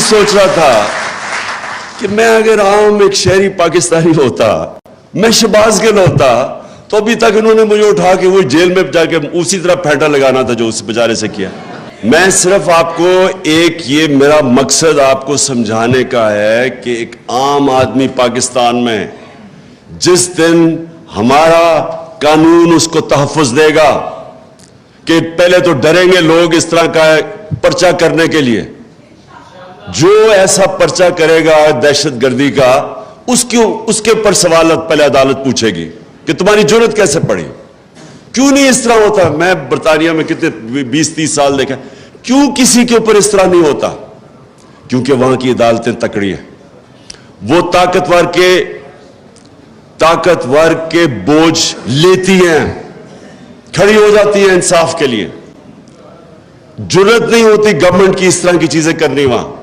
सोच रहा था कि मैं अगर आम एक शहरी पाकिस्तानी होता, मैं शहबाज गिल होता, तो अभी तक इन्होंने मुझे उठा के वो जेल में जाके उसी तरह फेंटा लगाना था जो उस बेचारे से किया। मैं सिर्फ आपको ये मेरा मकसद आपको समझाने का है कि एक आम आदमी पाकिस्तान में जिस दिन हमारा कानून उसको तहफ़्फ़ुज़ देगा कि पहले तो डरेंगे लोग इस तरह का पर्चा करने के लिए, जो ऐसा पर्चा करेगा दहशतगर्दी का, उसके ऊपर सवालत पहले अदालत पूछेगी कि तुम्हारी जुर्रत कैसे पड़ी, क्यों नहीं इस तरह होता। मैं बरतानिया में कितने 20-30 साल देखा, क्यों किसी के ऊपर इस तरह नहीं होता? क्योंकि वहां की अदालतें तकड़ी हैं, वो ताकतवर के बोझ लेती हैं, खड़ी हो जाती है इंसाफ के लिए। जुर्रत नहीं होती गवर्नमेंट की इस तरह की चीजें करनी वहां।